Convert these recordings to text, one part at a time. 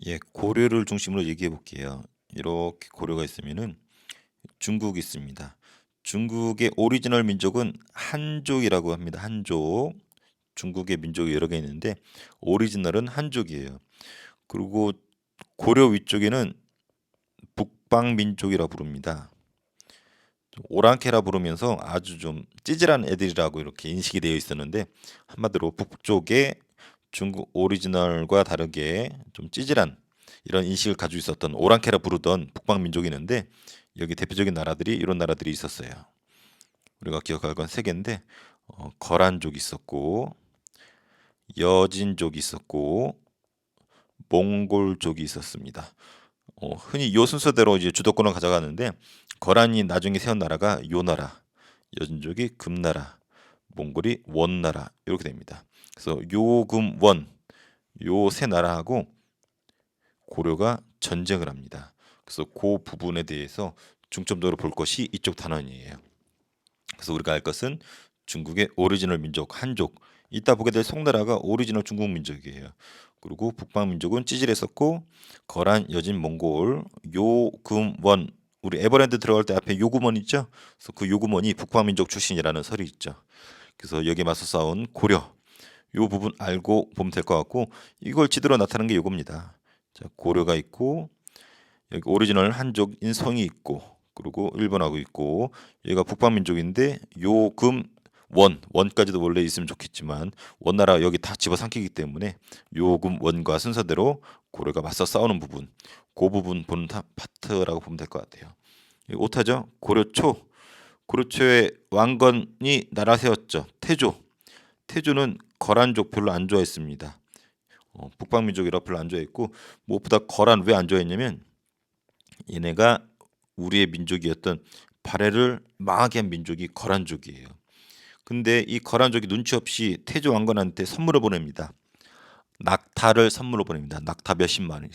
예, 고려를 중심으로 얘기해 볼게요. 이렇게 고려가 있으면은 중국이 있습니다. 중국의 오리지널 민족은 한족이라고 합니다. 한족. 중국의 민족이 여러 개 있는데 오리지널은 한족이에요. 그리고 고려 위쪽에는 북방민족이라 부릅니다. 오랑캐라 부르면서 아주 좀 찌질한 애들이라고 이렇게 인식이 되어 있었는데 한마디로 북쪽에 중국 오리지널과 다르게 좀 찌질한 이런 인식을 가지고 있었던 오랑캐라 부르던 북방 민족이 있는데 여기 대표적인 나라들이 이런 나라들이 있었어요. 우리가 기억할 건 세 개인데 거란족이 있었고 여진족이 있었고 몽골족이 있었습니다. 흔히 요 순서대로 이제 주도권을 가져가는데 거란이 나중에 세운 나라가 요 나라, 여진족이 금나라, 몽골이 원나라 이렇게 됩니다. 그래서 요금원 요 세 나라하고 고려가 전쟁을 합니다. 그래서 그 부분에 대해서 중점적으로 볼 것이 이쪽 단원이에요. 그래서 우리가 알 것은 중국의 오리지널 민족 한족, 이따 보게 될 송나라가 오리지널 중국 민족이에요. 그리고 북방 민족은 찌질했었고 거란, 여진, 몽골, 요금원, 우리 에버랜드 들어갈 때 앞에 요금원 있죠? 그래서 그 요금원이 북방 민족 출신이라는 설이 있죠. 그래서 여기에 맞서 싸운 고려, 요 부분 알고 보면 될 것 같고 이걸 지도로 나타낸 게 요겁니다. 자, 고려가 있고 여기 오리지널 한족인 성이 있고 그리고 일본하고 있고 여기가 북방민족인데 요금 원까지도 원래 있으면 좋겠지만 원나라 여기 다 집어삼키기 때문에 요금 원과 순서대로 고려가 맞서 싸우는 부분 그 부분 보는 파트라고 보면 될 것 같아요. 오타죠. 고려초의 왕건이 나라 세웠죠. 태조는 거란족 별로 안 좋아했습니다. 북방민족이라 별로 안 좋아했고 무엇보다 거란 왜 안 좋아했냐면 얘네가 우리의 민족이었던 발해를 망하게 한 민족이 거란족이에요. 근데 이 거란족이 눈치 없이 태조 왕건한테 선물을 보냅니다. 낙타를 선물로 보냅니다. 낙타 몇십만 원이.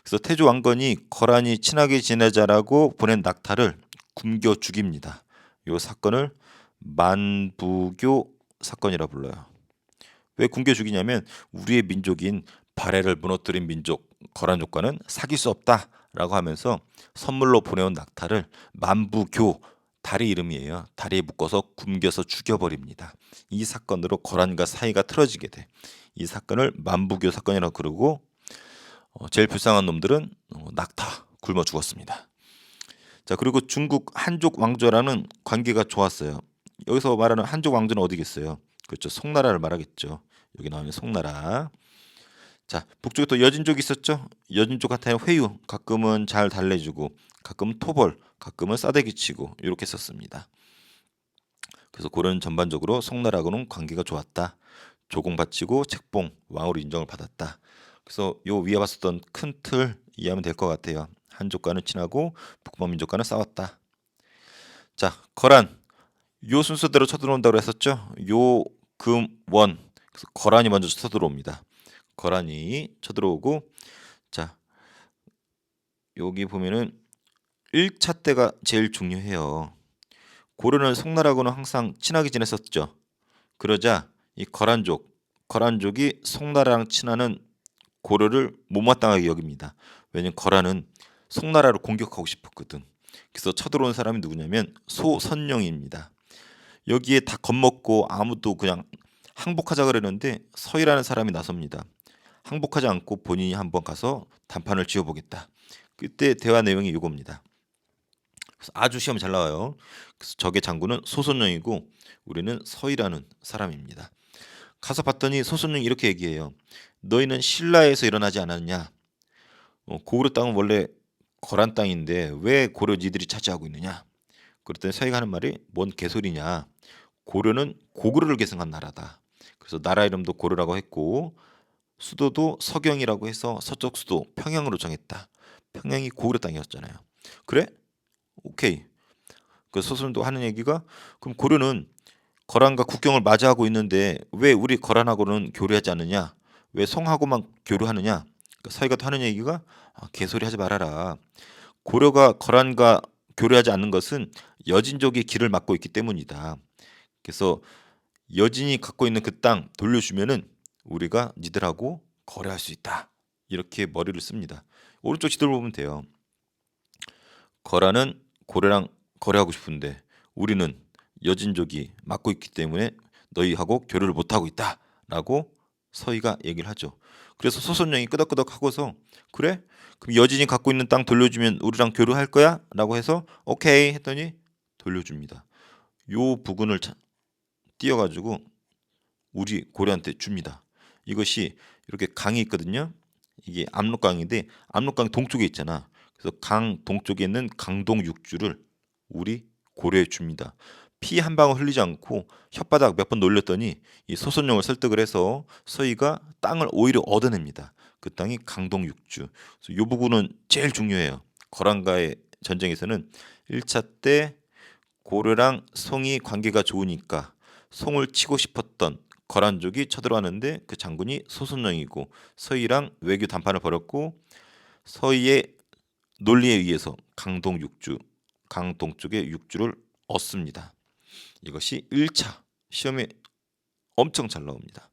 그래서 태조 왕건이 거란이 친하게 지내자라고 보낸 낙타를 굶겨 죽입니다. 이 사건을 만부교 사건이라 불러요. 왜 굶겨 죽이냐면 우리의 민족인 발해를 무너뜨린 민족 거란족과는 사귈 수 없다라고 하면서 선물로 보내온 낙타를 만부교 다리 이름이에요. 다리에 묶어서 굶겨서 죽여버립니다. 이 사건으로 거란과 사이가 틀어지게 돼. 이 사건을 만부교 사건이라고 그러고 제일 불쌍한 놈들은 낙타 굶어 죽었습니다. 자, 그리고 중국 한족 왕조라는 관계가 좋았어요. 여기서 말하는 한족 왕조는 어디겠어요? 그렇죠. 송나라를 말하겠죠. 여기 나오는 송나라. 자, 북쪽에 또 여진족이 있었죠. 여진족 같은 회유, 가끔은 잘 달래주고, 가끔은 토벌, 가끔은 싸대기 치고 이렇게 썼습니다. 그래서 고려는 전반적으로 송나라하고는 관계가 좋았다. 조공바치고 책봉, 왕으로 인정을 받았다. 그래서 요 위에 봤었던 큰 틀 이해하면 될 것 같아요. 한족과는 친하고 북방민족과는 싸웠다. 자, 거란 요 순서대로 쳐들어온다고 했었죠. 요, 금, 원. 그래서 거란이 먼저 쳐들어옵니다. 거란이 쳐들어오고 자, 여기 보면은 1차 때가 제일 중요해요. 고려는 송나라하고는 항상 친하게 지냈었죠. 그러자 이 거란족이 송나라랑 친하는 고려를 못마땅하게 여깁니다. 왜냐면 거란은 송나라를 공격하고 싶었거든. 그래서 쳐들어온 사람이 누구냐면 소선영입니다. 여기에 다 겁먹고 아무도 그냥 항복하자 그러는데 서희라는 사람이 나섭니다. 항복하지 않고 본인이 한번 가서 단판을 지어보겠다. 그때 대화 내용이 이겁니다. 그래서 아주 시험 잘 나와요. 그래서 적의 장군은 소선영이고 우리는 서희라는 사람입니다. 가서 봤더니 소선영이 이렇게 얘기해요. 너희는 신라에서 일어나지 않았냐? 고구려 땅은 원래 거란 땅인데 왜 고려 니들이 차지하고 있느냐? 그랬더니 서희가 하는 말이 뭔 개소리냐? 고려는 고구려를 계승한 나라다. 그래서 나라 이름도 고려라고 했고 수도도 서경이라고 해서 서쪽 수도 평양으로 정했다. 평양이 고구려 땅이었잖아요. 그래? 오케이. 그 소설도 하는 얘기가 그럼 고려는 거란과 국경을 맞이하고 있는데 왜 우리 거란하고는 교류하지 않느냐? 왜 송하고만 교류하느냐? 그 서희가 또 하는 얘기가 개소리 하지 말아라. 고려가 거란과 교류하지 않는 것은 여진족의 길을 막고 있기 때문이다. 그래서 여진이 갖고 있는 그 땅 돌려주면은 우리가 니들하고 거래할 수 있다. 이렇게 머리를 씁니다. 오른쪽 지도를 보면 돼요. 거란은 고려랑 거래하고 싶은데 우리는 여진족이 막고 있기 때문에 너희하고 교류를 못하고 있다라고 서희가 얘기를 하죠. 그래서 소선영이 끄덕끄덕 하고서 그래? 그럼 여진이 갖고 있는 땅 돌려주면 우리랑 교류할 거야? 라고 해서 오케이 했더니 돌려줍니다. 요 부근을 띄어가지고 우리 고려한테 줍니다. 이것이 이렇게 강이 있거든요. 이게 압록강인데 압록강 동쪽에 있잖아. 그래서 강 동쪽에 있는 강동 육주를 우리 고려에 줍니다. 피 한 방울 흘리지 않고 혓바닥 몇 번 놀렸더니 이 소선영을 설득을 해서 서희가 땅을 오히려 얻어냅니다. 그 땅이 강동 육주. 그래서 이 부분은 제일 중요해요. 거란과의 전쟁에서는 1차 때 고려랑 송이 관계가 좋으니까 송을 치고 싶었던 거란족이 쳐들어왔는데 그 장군이 소선영이고 서희랑 외교談판을 벌였고 서희의 논리에 의해서 강동 육주, 강동쪽의 육주를 얻습니다. 이것이 1차 시험에 엄청 잘 나옵니다.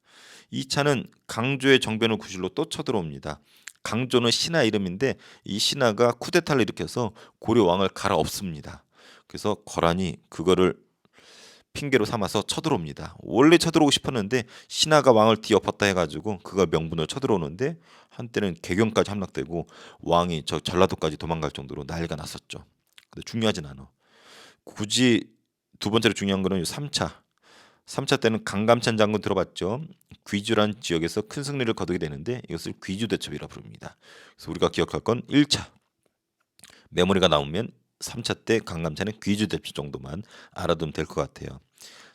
2차는 강조의 정변을 구실로 또 쳐들어옵니다. 강조는 신하 이름인데 이 신하가 쿠데타를 일으켜서 고려 왕을 갈아엎습니다. 그래서 거란이 그거를 핑계로 삼아서 쳐들어옵니다. 원래 쳐들어오고 싶었는데 신하가 왕을 뒤엎었다 해가지고 그걸 명분으로 쳐들어오는데 한때는 개경까지 함락되고 왕이 저 전라도까지 도망갈 정도로 난리가 났었죠. 근데 중요하진 않아. 굳이 두 번째로 중요한 거는 3차. 3차 때는 강감찬 장군 들어봤죠. 귀주란 지역에서 큰 승리를 거두게 되는데 이것을 귀주대첩이라 부릅니다. 그래서 우리가 기억할 건 1차. 메모리가 나오면 3차 때 강감찬의 귀주대첩 정도만 알아두면 될 것 같아요.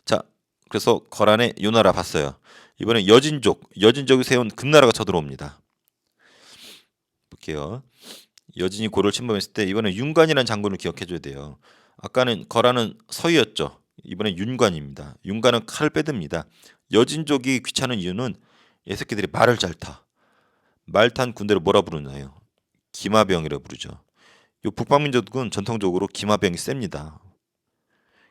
자, 그래서 거란의 요 나라 봤어요. 이번에 여진족이 세운 금나라가 쳐들어옵니다. 볼게요. 여진이 고려를 침범했을 때 이번에 윤관이라는 장군을 기억해줘야 돼요. 아까는 거란은 서희였죠. 이번엔 윤관입니다. 윤관은 칼을 빼듭니다. 여진족이 귀찮은 이유는 이 새끼들이 말을 잘 타. 말 탄 군대를 뭐라 부르나요? 기마병이라 부르죠. 요 북방민족은 전통적으로 기마병이 셉니다.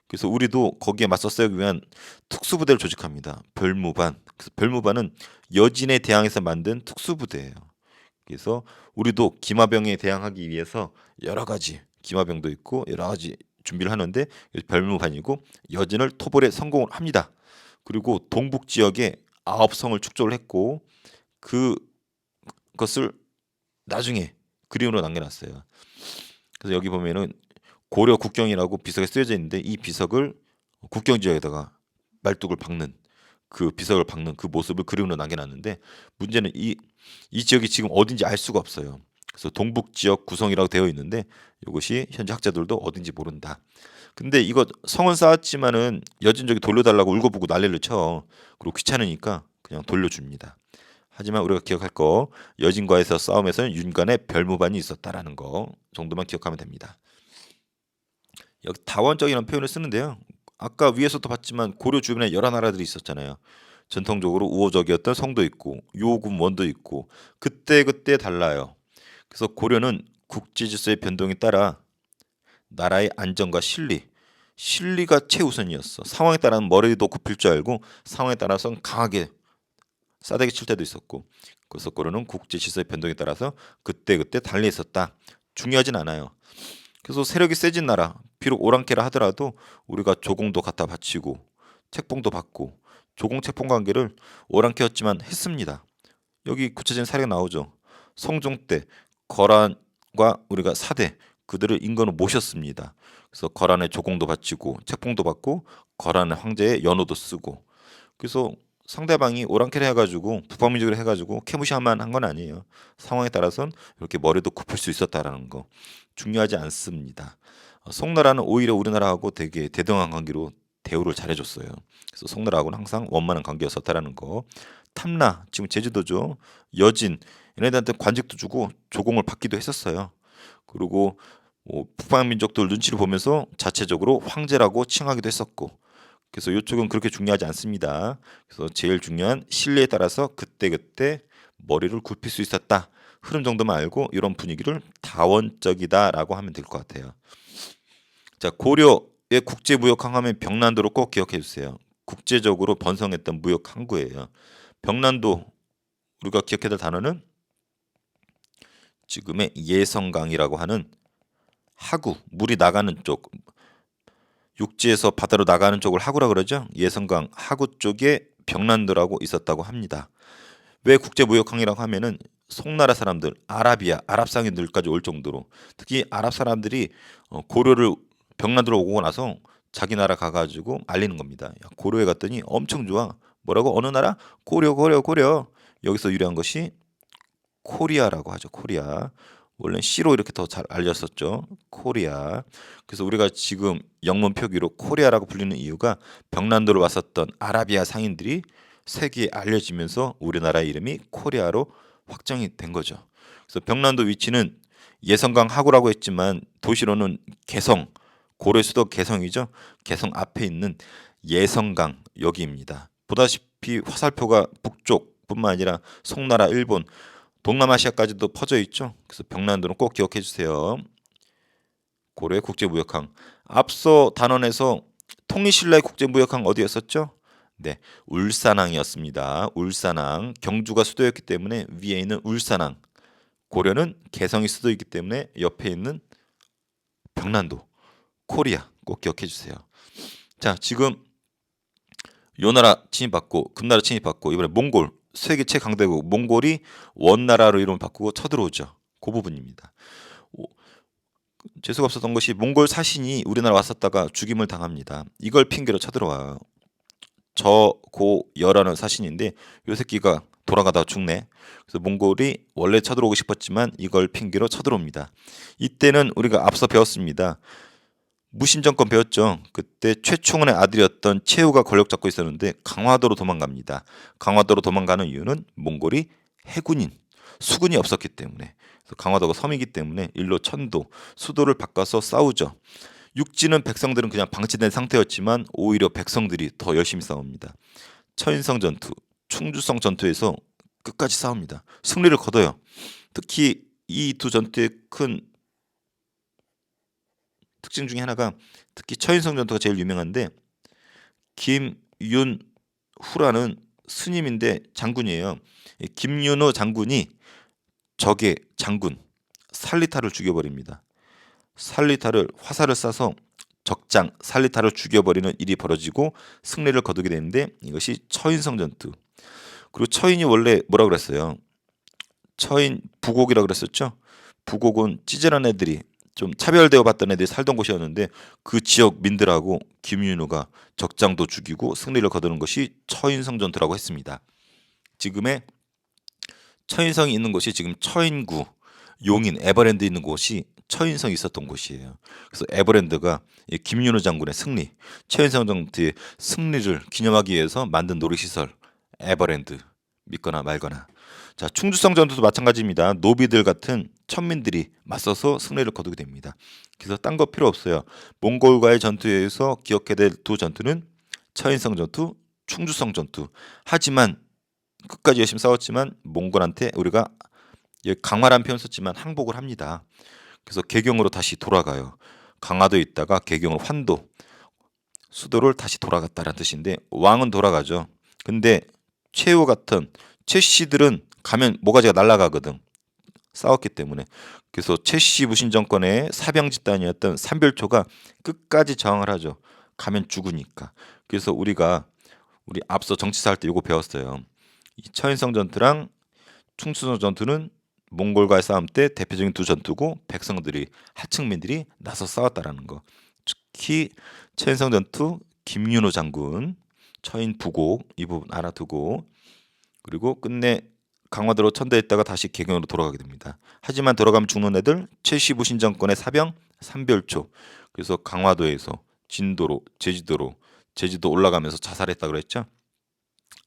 그래서 우리도 거기에 맞서 싸우기 위한 특수부대를 조직합니다. 별무반. 그래서 별무반은 여진에 대항해서 만든 특수부대예요. 그래서 우리도 기마병에 대항하기 위해서 여러 가지 기마병도 있고 여러 가지 준비를 하는데 별무반이고 여진을 토벌에 성공을 합니다. 그리고 동북 지역에 9성을 축적을 했고 그것을 나중에 그림으로 남겨놨어요. 그래서 여기 보면은 고려 국경이라고 비석에 쓰여져 있는데 이 비석을 국경 지역에다가 말뚝을 박는 그 비석을 박는 그 모습을 그림으로 남겨놨는데 문제는 이 지역이 지금 어딘지 알 수가 없어요. 그래서 동북 지역 구성이라고 되어 있는데 이것이 현재 학자들도 어딘지 모른다. 근데 이거 성은 쌓았지만은 여진족이 돌려달라고 울고불고 난리를 쳐. 그리고 귀찮으니까 그냥 돌려줍니다. 하지만 우리가 기억할 거 여진과에서 싸움에서는 윤관의 별무반이 있었다라는 거 정도만 기억하면 됩니다. 여기 다원적이라는 표현을 쓰는데요. 아까 위에서도 봤지만 고려 주변에 여러 나라들이 있었잖아요. 전통적으로 우호적이었던 성도 있고 요금 원도 있고 그때 달라요. 그래서 고려는 국제 질서의 변동에 따라 나라의 안정과 신리가 최우선이었어. 상황에 따라는 머리도 굽힐 줄 알고 상황에 따라서는 강하게 싸대기 칠 때도 있었고 그래서 고려는 국제 질서의 변동에 따라서 그때 달리 있었다. 중요하진 않아요. 그래서 세력이 세진 나라, 비록 오랑캐라 하더라도 우리가 조공도 갖다 바치고 책봉도 받고 조공 책봉 관계를 오랑캐였지만 했습니다. 여기 구체적인 사례가 나오죠. 성종 때 거란과 우리가 사대 그들을 인근으로 모셨습니다. 그래서 거란의 조공도 바치고 책봉도 받고 거란의 황제의 연호도 쓰고 그래서 상대방이 오랑캐를 해가지고 북방민족을 해가지고 캐무시할만 한 건 아니에요. 상황에 따라서는 이렇게 머리도 굽힐 수 있었다라는 거 중요하지 않습니다. 송나라는 오히려 우리나라하고 되게 대등한 관계로 대우를 잘해줬어요. 그래서 송나라하고는 항상 원만한 관계였었다라는 거. 탐라 지금 제주도죠. 여진 얘네들한테 관직도 주고 조공을 받기도 했었어요. 그리고 뭐 북방민족들 눈치를 보면서 자체적으로 황제라고 칭하기도 했었고 그래서 이쪽은 그렇게 중요하지 않습니다. 그래서 제일 중요한 신뢰에 따라서 그때 머리를 굽힐 수 있었다. 흐름 정도만 알고 이런 분위기를 다원적이다라고 하면 될 것 같아요. 자, 고려의 국제 무역 항하면 병난도를 꼭 기억해 주세요. 국제적으로 번성했던 무역 항구예요. 병난도 우리가 기억해야 될 단어는 지금의 예성강이라고 하는 하구, 물이 나가는 쪽, 육지에서 바다로 나가는 쪽을 하구라 그러죠. 예성강 하구 쪽에 병난도라고 있었다고 합니다. 왜 국제무역항이라고 하면은 송나라 사람들, 아라비아, 아랍 상인들까지 올 정도로, 특히 아랍 사람들이 고려를 병난도로 오고 나서 자기 나라 가가지고 알리는 겁니다. 야, 고려에 갔더니 엄청 좋아. 뭐라고? 어느 나라? 고려, 고려, 고려. 여기서 유래한 것이 코리아라고 하죠. 코리아. 원래 C로 이렇게 더 잘 알렸었죠. 코리아. 그래서 우리가 지금 영문 표기로 코리아라고 불리는 이유가 병난도를 왔었던 아라비아 상인들이 세계에 알려지면서 우리나라 이름이 코리아로 확정이 된 거죠. 그래서 병난도 위치는 예성강 하구라고 했지만 도시로는 개성, 고려 수도 개성이죠. 개성 앞에 있는 예성강 여기입니다. 보다시피 화살표가 북쪽뿐만 아니라 송나라, 일본, 동남아시아까지도 퍼져 있죠. 그래서 병난도는 꼭 기억해 주세요. 고려의 국제무역항. 앞서 단원에서 통일신라의 국제무역항 어디였었죠? 네, 울산항이었습니다. 울산항. 경주가 수도였기 때문에 위에 있는 울산항. 고려는 개성이 수도이기 때문에 옆에 있는 병난도, 코리아 꼭 기억해 주세요. 자, 지금 요나라 침입받고 금나라 침입받고 이번에 몽골 세계 최강대국 몽골이 원나라로 이름을 바꾸고 쳐들어오죠. 그 부분입니다. 재수가 없었던 것이 몽골 사신이 우리나라 왔었다가 죽임을 당합니다. 이걸 핑계로 쳐들어와요. 저고여라는 사신인데 요 새끼가 돌아가다 죽네. 그래서 몽골이 원래 쳐들어오고 싶었지만 이걸 핑계로 쳐들어옵니다. 이때는 우리가 앞서 배웠습니다. 무신정권 배웠죠. 그때 최충원의 아들이었던 최후가 권력 잡고 있었는데 강화도로 도망갑니다. 강화도로 도망가는 이유는 몽골이 해군인, 수군이 없었기 때문에. 그래서 강화도가 섬이기 때문에 일로 천도, 수도를 바꿔서 싸우죠. 육지는 백성들은 그냥 방치된 상태였지만 오히려 백성들이 더 열심히 싸웁니다. 처인성 전투, 충주성 전투에서 끝까지 싸웁니다. 승리를 거둬요. 특히 이 두 전투의 큰 특징 중에 하나가 특히 처인성 전투가 제일 유명한데 김윤후라는 스님인데 장군이에요. 김윤호 장군이 적의 장군 살리타를 죽여버립니다. 살리타를 화살을 쏴서 적장 살리타를 죽여버리는 일이 벌어지고 승리를 거두게 되는데 이것이 처인성 전투. 그리고 처인이 원래 뭐라 그랬어요? 처인 부곡이라 그랬었죠. 부곡은 찌질한 애들이 좀 차별대어 받던 애들이 살던 곳이었는데 그 지역 민들하고 김윤우가 적장도 죽이고 승리를 거두는 것이 처인성 전투라고 했습니다. 지금의 처인성이 있는 곳이 지금 처인구, 용인, 에버랜드 있는 곳이 처인성이 있었던 곳이에요. 그래서 에버랜드가 이 김윤우 장군의 승리, 처인성 전투의 승리를 기념하기 위해서 만든 놀이시설 에버랜드. 믿거나 말거나. 자, 충주성 전투도 마찬가지입니다. 노비들 같은 천민들이 맞서서 승리를 거두게 됩니다. 그래서 딴 거 필요 없어요. 몽골과의 전투에서 기억해야 될 두 전투는 처인성 전투, 충주성 전투. 하지만 끝까지 열심히 싸웠지만 몽골한테 우리가 강화란 표현 썼지만 항복을 합니다. 그래서 개경으로 다시 돌아가요. 강화도에 있다가 개경으로 환도, 수도를 다시 돌아갔다라는 뜻인데 왕은 돌아가죠. 근데 최후 같은 최씨들은 가면 모가지가 날아가거든. 싸웠기 때문에. 그래서 최씨 무신 정권의 사병 집단이었던 삼별초가 끝까지 저항을 하죠. 가면 죽으니까. 그래서 우리가 우리 앞서 정치사 할 때 이거 배웠어요. 이 처인성 전투랑 충주성 전투는 몽골과의 싸움 때 대표적인 두 전투고 백성들이 하층민들이 나서 싸웠다라는 거. 특히 처인성 전투 김윤호 장군 처인 부곡 이 부분 알아두고 그리고 끝내 강화도로 천대했다가 다시 개경으로 돌아가게 됩니다. 하지만 돌아가면 죽는 애들 최씨 무신 정권의 사병 삼별초. 그래서 강화도에서 진도로 제주도 올라가면서 자살했다 그랬죠.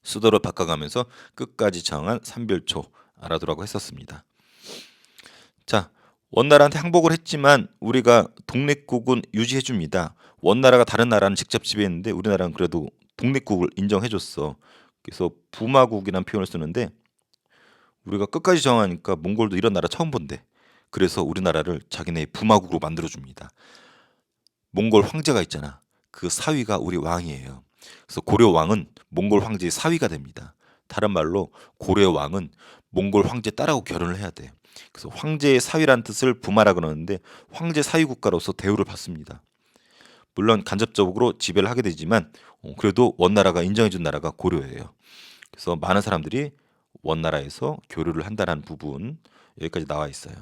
수도를 바꿔가면서 끝까지 저항한 삼별초 알아두라고 했었습니다. 자, 원나라한테 항복을 했지만 우리가 독립국은 유지해줍니다. 원나라가 다른 나라는 직접 지배했는데 우리나라는 그래도 독립국을 인정해줬어. 그래서 부마국이라는 표현을 쓰는데 우리가 끝까지 저항하니까 몽골도 이런 나라 처음 본대. 그래서 우리나라를 자기네 부마국으로 만들어줍니다. 몽골 황제가 있잖아. 그 사위가 우리 왕이에요. 그래서 고려 왕은 몽골 황제의 사위가 됩니다. 다른 말로 고려의 왕은 몽골 황제 딸하고 결혼을 해야 돼. 그래서 황제의 사위란 뜻을 부마라 그러는데 황제 사위 국가로서 대우를 받습니다. 물론 간접적으로 지배를 하게 되지만 그래도 원나라가 인정해준 나라가 고려예요. 그래서 많은 사람들이 원나라에서 교류를 한다는 부분 여기까지 나와 있어요.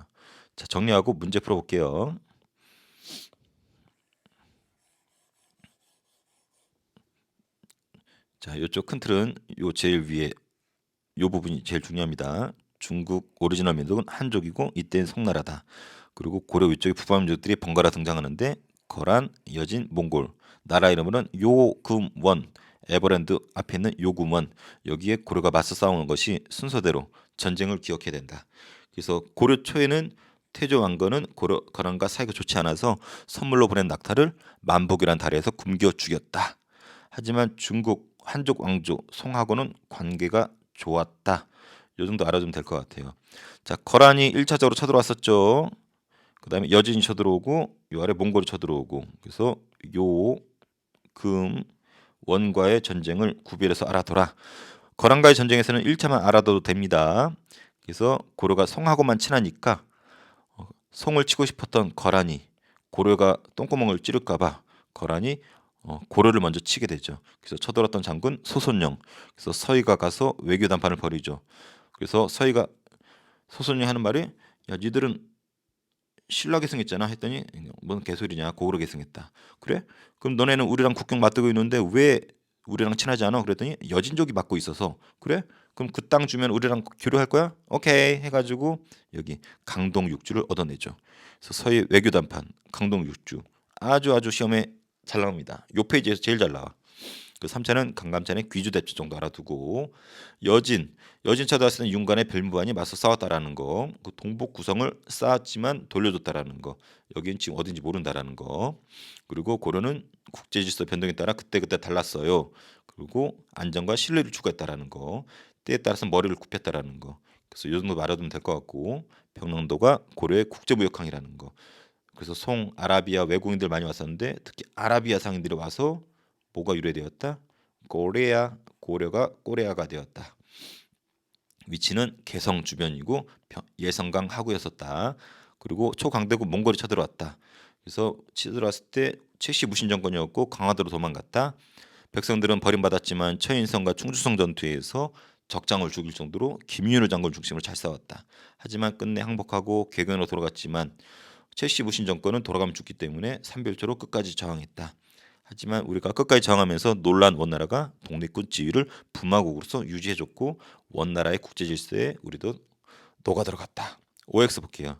자, 정리하고 문제 풀어볼게요. 자, 이쪽 큰 틀은 요 제일 위에 요 부분이 제일 중요합니다. 중국 오리지널 민족은 한족이고 이때는 송나라다. 그리고 고려 위쪽에 북방 민족들이 번갈아 등장하는데 거란, 여진, 몽골. 나라 이름으로는 요금원. 에버랜드 앞에 있는 요금원. 여기에 고려가 맞서 싸우는 것이 순서대로 전쟁을 기억해야 된다. 그래서 고려 초에는 태조 왕건은 거란과 사이가 좋지 않아서 선물로 보낸 낙타를 만복이란 다리에서 굶겨 죽였다. 하지만 중국 한족 왕조 송하고는 관계가 좋았다. 요 정도 알아두면 될 것 같아요. 자, 거란이 1차적으로 쳐들어왔었죠. 그 다음에 여진이 쳐들어오고 요 아래 몽골이 쳐들어오고 그래서 요 금 원과의 전쟁을 구별해서 알아둬라. 거란과의 전쟁에서는 1차만 알아둬도 됩니다. 그래서 고려가 송하고만 친하니까 송을 치고 싶었던 거란이 고려가 똥구멍을 찌를까봐 거란이 고려를 먼저 치게 되죠. 그래서 쳐들었던 장군 소손영. 그래서 서희가 가서 외교 담판을 벌이죠. 그래서 서희가 소손영이 하는 말이 야 니들은 신라계 승했잖아 했더니 뭔 개소리냐 고구려 계승했다. 그래? 그럼 너네는 우리랑 국경 맞대고 있는데 왜 우리랑 친하지 않아? 그랬더니 여진족이 맡고 있어서 그래? 그럼 그 땅 주면 우리랑 교류할 거야? 오케이 해가지고 여기 강동 육주를 얻어내죠. 그래서 서해 외교 담판 강동 육주 아주 시험에 잘 나옵니다. 요 페이지에서 제일 잘 나와. 그 3차는 강감찬의 귀주 대처 정도 알아두고 여진 쳐들어왔을 때 윤관의 별무반이 맞서 싸웠다라는 거, 그 동복 구성을 쌓았지만 돌려줬다라는 거, 여기는 지금 어딘지 모른다라는 거, 그리고 고려는 국제 질서 변동에 따라 그때 달랐어요. 그리고 안정과 신뢰를 추구했다라는 거, 때에 따라서 머리를 굽혔다라는 거. 그래서 이 정도 말해두면 될 것 같고 평랑도가 고려의 국제무역항이라는 거. 그래서 송 아라비아 외국인들 많이 왔었는데 특히 아라비아 상인들이 와서 뭐가 유래되었다? 고려가 꼬레아가 되었다. 위치는 개성 주변이고 예성강 하구였었다. 그리고 초강대국 몽골이 쳐들어왔다. 그래서 쳐들어왔을 때 최씨 무신 정권이었고 강화도로 도망갔다. 백성들은 버림받았지만 처인성과 충주성 전투에서 적장을 죽일 정도로 김윤호 장군 중심으로 잘 싸웠다. 하지만 끝내 항복하고 개경으로 돌아갔지만 최씨 무신 정권은 돌아가면 죽기 때문에 삼별초로 끝까지 저항했다. 하지만 우리가 끝까지 저항하면서 놀란 원나라가 독립군 지위를 부마국으로서 유지해줬고 원나라의 국제 질서에 우리도 녹아 들어갔다. OX 볼게요.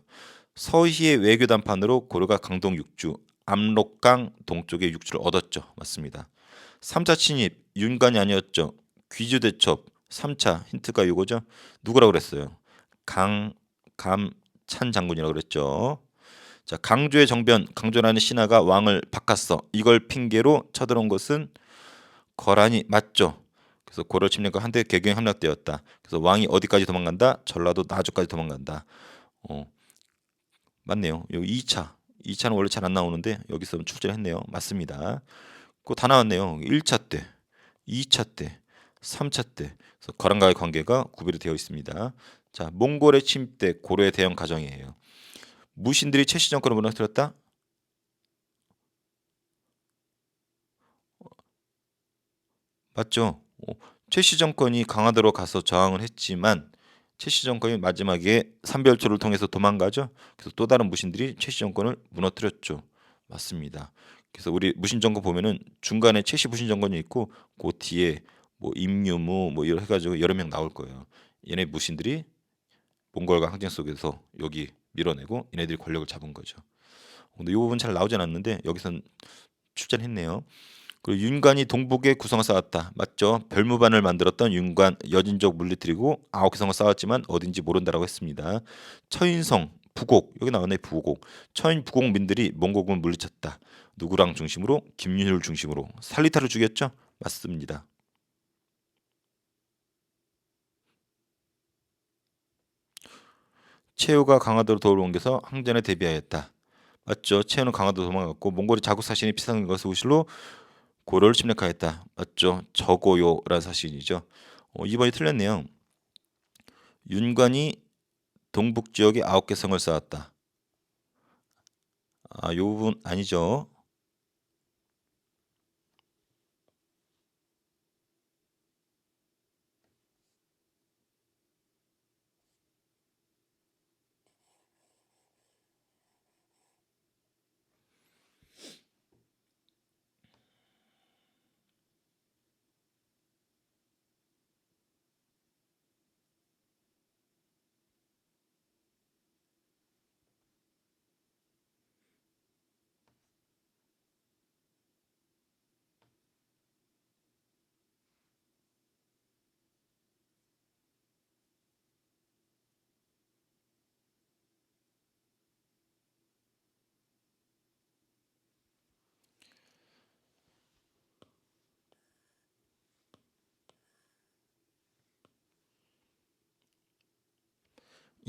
서희의 외교 담판으로 고려가 강동 육주, 압록강 동쪽의 육주를 얻었죠. 맞습니다. 3차 침입 윤관이 아니었죠. 귀주 대첩 3차 힌트가 이거죠. 누구라고 그랬어요? 강감찬 장군이라고 그랬죠. 자, 강조의 정변, 강조라는 신하가 왕을 바꿨어. 이걸 핑계로 쳐들어온 것은 거란이 맞죠. 그래서 고려 침략과 한때 개경에 함락되었다. 그래서 왕이 어디까지 도망간다? 전라도 나주까지 도망간다. 맞네요. 여기 2차는 원래 잘 안 나오는데 여기서 출제를 했네요. 맞습니다. 그거 다 나왔네요. 1차 때, 2차 때, 3차 때. 그래서 거란과의 관계가 구별이 되어 있습니다. 자, 몽골의 침입 때 고려의 대형 가정이에요. 무신들이 최씨 정권을 무너뜨렸다? 맞죠? 최씨 정권이 강화도로 가서 저항을 했지만 최씨 정권이 마지막에 삼별초를 통해서 도망가죠. 그래서 또 다른 무신들이 최씨 정권을 무너뜨렸죠. 맞습니다. 그래서 우리 무신 정권 보면은 중간에 최씨 무신 정권이 있고 그 뒤에 뭐 임유무 뭐 이런 해가지고 여러 명 나올 거예요. 얘네 무신들이 몽골과 항쟁 속에서 여기 밀어내고 얘네들이 권력을 잡은 거죠. 근데 이 부분 잘 나오진 않는데 여기선 출제를 했네요. 그리고 윤관이 동북에 구성을 쌓았다. 맞죠? 별무반을 만들었던 윤관 여진족 물리들이고 9개 성을 쌓았지만 어딘지 모른다라고 했습니다. 처인성 부곡 여기 나오네 부곡. 처인 부곡민들이 몽골군을 물리쳤다. 누구랑 중심으로? 김윤을 중심으로 살리타를 죽였죠? 맞습니다. 최후가 강화도로 돌아옮겨서 항전에 대비하였다. 맞죠? 최후는 강화도 도망갔고 몽골이 자국 사신이 피상인 것을 우실로 고려를 침략하였다. 맞죠? 저고요라는 사실이죠. 2번이 틀렸네요. 윤관이 동북 지역에 9개 성을 쌓았다. 요 부분 아니죠.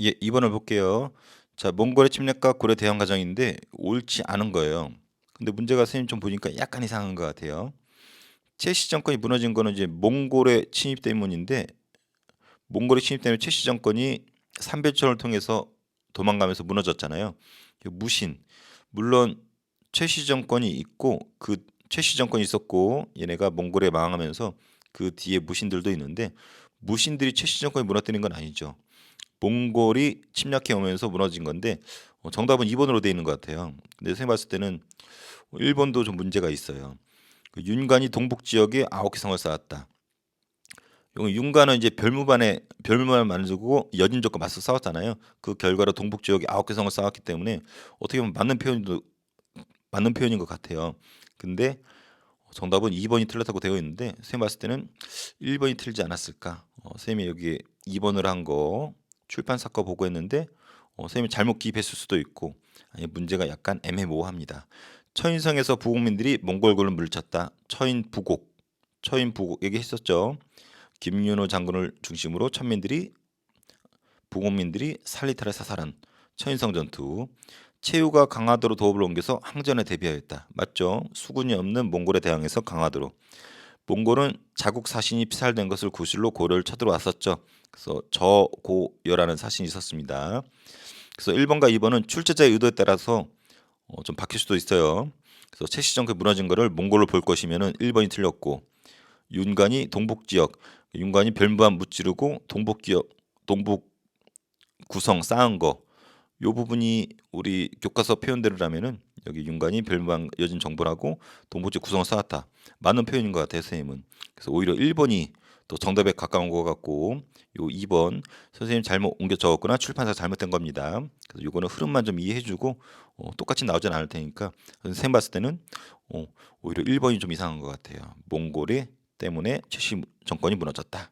예, 2번을 볼게요. 자, 몽골의 침략과 고려 대항 과정인데 옳지 않은 거예요. 근데 문제가 선생님 좀 보니까 약간 이상한 것 같아요. 최씨 정권이 무너진 거는 이제 몽골의 침입 때문인데 몽골의 침입 때문에 최씨 정권이 삼별천을 통해서 도망가면서 무너졌잖아요. 무신 물론 최씨 정권이 있고 그 최씨 정권이 있었고 얘네가 몽골에 망하면서 그 뒤에 무신들도 있는데 무신들이 최씨 정권이 무너뜨린 건 아니죠. 몽골이 침략해 오면서 무너진 건데 정답은 2번으로 되어 있는 것 같아요. 근데 선생님 봤을 때는 1번도 좀 문제가 있어요. 그 윤관이 동북 지역에 9개 성을 쌓았다. 이 윤관은 이제 별무반을 만들고 여진족과 맞서 싸웠잖아요. 그 결과로 동북 지역에 9개 성을 쌓았기 때문에 어떻게 보면 맞는 표현인 것 같아요. 근데 정답은 2번이 틀렸다고 되어 있는데 선생님 봤을 때는 1번이 틀리지 않았을까? 선생님이 여기 2번을 한 거 출판사 거 보고 했는데 선생님이 잘못 기입했을 수도 있고 아니 문제가 약간 애매모호합니다. 처인성에서 부국민들이 몽골군을 물리쳤다. 처인 부곡 얘기했었죠. 김윤호 장군을 중심으로 부국민들이 살리타를 사살한 처인성 전투. 최후가 강화도로 도읍을 옮겨서 항전에 대비하였다. 맞죠? 수군이 없는 몽골에 대항해서 강화도로. 몽골은 자국 사신이 피살된 것을 구실로 고려를 쳐들어왔었죠. 그래서 저고여라는 사신이 있었습니다. 그래서 1번과 2번은 출제자의 의도에 따라서 좀 바뀔 수도 있어요. 그래서 최씨 정권이 무너진 거를 몽골로 볼 것이면은 1번이 틀렸고 윤관이 동북 지역 윤관이 별무한 무찌르고 동북 구성 쌓은 거 요 부분이 우리 교과서 표현대로라면은 여기 윤관이 별무한 여진 정벌하고 동북지 구성을 쌓았다. 맞는 표현인 것 같아요, 선생님은. 그래서 오히려 1번이 더 정답에 가까운 것 같고 요 2번 선생님 잘못 옮겨 적었거나 출판사 잘못된 겁니다. 그래서 요거는 흐름만 좀 이해해주고 똑같이 나오진 않을 테니까 선생님 봤을 때는 오히려 1번이 좀 이상한 것 같아요. 몽골이 때문에 최씨 정권이 무너졌다.